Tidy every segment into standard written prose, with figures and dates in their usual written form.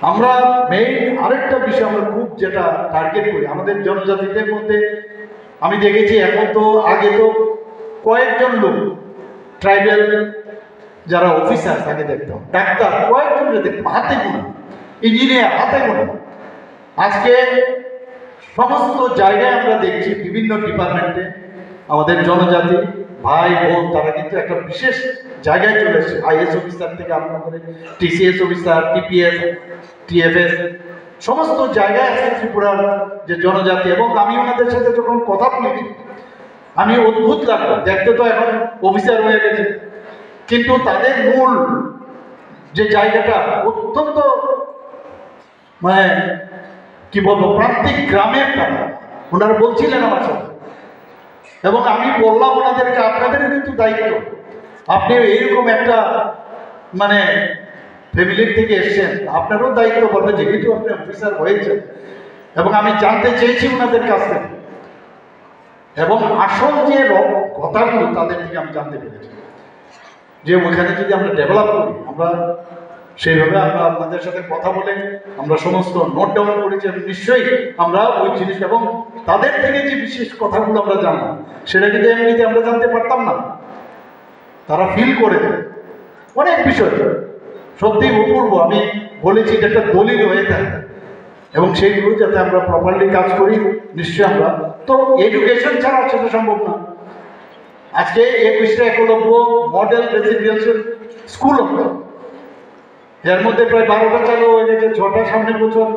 আমরা মেইন আরেকটা বিষয় আমরা খুব যেটা টার্গেট করি আমাদের জনজাতিদের মধ্যে, আমি দেখেছি এখন তো আগে তো কয়েকজন লোক ট্রাইবাল যারা অফিসার তাকে দেখতাম, ডাক্তার কয়েকজন দেখতাম হাতে গোনা, ইঞ্জিনিয়ার হাতে গোনা। আজকে সমস্ত জায়গায় আমরা দেখছি বিভিন্ন ডিপার্টমেন্টে আমাদের জনজাতি ভাই বোন তারা কিন্তু একটা বিশেষ জায়গায় চলে এসেছে। আইএস অফিসার থেকে আরম্ভ করে টিসিএস অফিসার, টিপিএস, টিএফএস, সমস্ত জায়গায় আছে ত্রিপুরার যে জনজাতি। এবং আমি ওনাদের সাথে যখন কথা বলেছি আমি অদ্ভুত লাগলো, দেখতে তো এখন অফিসার হয়ে গেছে, কিন্তু তাদের মূল যে জায়গাটা অত্যন্ত মানে কি বলবো প্রান্তিক গ্রামের তারা। ওনারা বলছিলেন আমার সাথে, এবং আমি বললাম ওনাদেরকে আপনাদেরও কিন্তু দায়িত্ব, আপনি এইরকম একটা মানে ফ্যামিলির থেকে এসছেন, আপনারও দায়িত্ব বলবে যেহেতু আপনি অফিসার হয়েছেন। এবং আমি জানতে চেয়েছি ওনাদের কাছ থেকে, এবং আসল যে কথাগুলো তাদের থেকে আমি জানতে পেরেছি যে ওইখানে যদি আমরা ডেভেলপ করি, আমরা সেইভাবে আমরা আপনাদের সাথে কথা বলে আমরা সমস্ত নোট ডাউন করেছি, এবং নিশ্চয়ই আমরা ওই জিনিস এবং তাদের থেকে যে বিশেষ কথাগুলো আমরা জানলাম সেটা কিন্তু এমনিতে আমরা জানতে পারতাম না। তারা ফিল করে অনেক বিষয় সত্যি অপূর্ব। আমি বলেছি এটা একটা দলিল হয়ে থাকে, এবং সেইগুলো যাতে আমরা প্রপারলি কাজ করি নিশ্চয়ই আমরা তো এডুকেশন ছাড়া সেটা সম্ভব না। আজকে 21টা একলব্য মডেল রেসিডেন্সিয়াল স্কুল হতো, এর মধ্যে প্রায় 12টা চালু হয়ে গেছে, 6টা সামনের বছর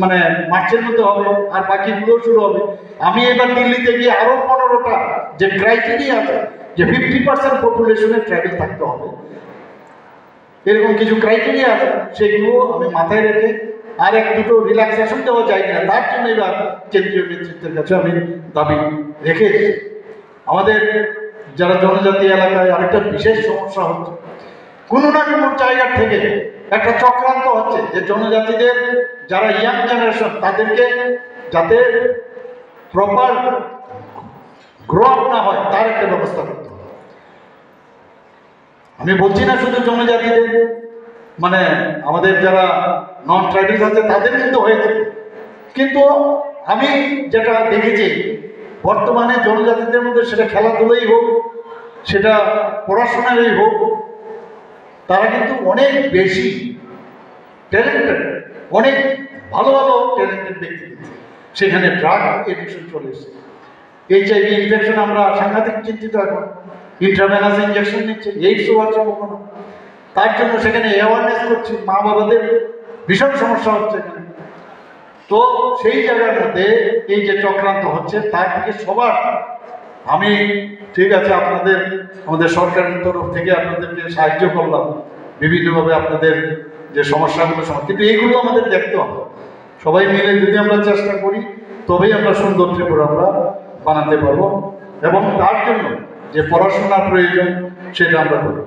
মানে মার্চের মধ্যে হবে, আর বাকিগুলো শুরু হবে। আমি এবার দিল্লিতে গিয়ে আরো 15টা যে ক্রাইটেরিয়া আছে যে 50% পপুলেশনের ট্রাইবেল থাকতে হবে, এরকম কিছু ক্রাইটেরিয়া আছে, সেগুলো আমি মাথায় রেখে আর এক দুটো রিল্যাক্সেশন দেওয়া যায় কিনা তার জন্য এবার কেন্দ্রীয় নেতৃত্বের কাছে আমি দাবি রেখেছি। আমাদের যারা জনজাতি এলাকায় আরেকটা বিশেষ সমস্যা হচ্ছে, কোনো না কোনো জায়গা থেকে একটা চক্রান্ত হচ্ছে যে জনজাতিদের যারা ইয়াং জেনারেশন তাদেরকে যাতে প্রপার গ্রো আপ না হয় তার একটা ব্যবস্থা করতে হবে। আমি বলছি না শুধু জনজাতিদের, মানে আমাদের যারা নন ট্রাইবাল আছে তাদের কিন্তু হয়েছে, কিন্তু আমি যেটা দেখেছি বর্তমানে জনজাতিদের মধ্যে সেটা খেলাধুলাই হোক সেটা পড়াশোনারই হোক, তারা কিন্তু অনেক বেশি ট্যালেন্টেড, অনেক ভালো ভালো ট্যালেন্টেড ব্যক্তি দিচ্ছে। সেখানে ড্রাগ এডিকশন চলে এসেছে, HIV ইনফেকশন আমরা সাংঘাতিক চিন্তিত, এখন ইন্ট্রাভেনাস ইঞ্জেকশন নিচ্ছে, এইডস হওয়ার সম্ভাবনা। তার জন্য সেখানে অ্যাওয়ারনেস করছি, মা বাবাদের ভীষণ সমস্যা হচ্ছে এখানে। তো সেই জায়গার মধ্যে এই যে চক্রান্ত হচ্ছে তার থেকে সবার আমি ঠিক আছে আপনাদের আমাদের সরকারের তরফ থেকে আপনাদেরকে সাহায্য করলাম বিভিন্নভাবে আপনাদের যে সমস্যাগুলো কিন্তু এইগুলো আমাদের দেখতে হবে, সবাই মিলে যদি আমরা চেষ্টা করি তবেই আমরা সুন্দর ত্রিপুরা আমরা বানাতে পারবো, এবং তার জন্য যে পড়াশোনার প্রয়োজন সেটা আমরা করব।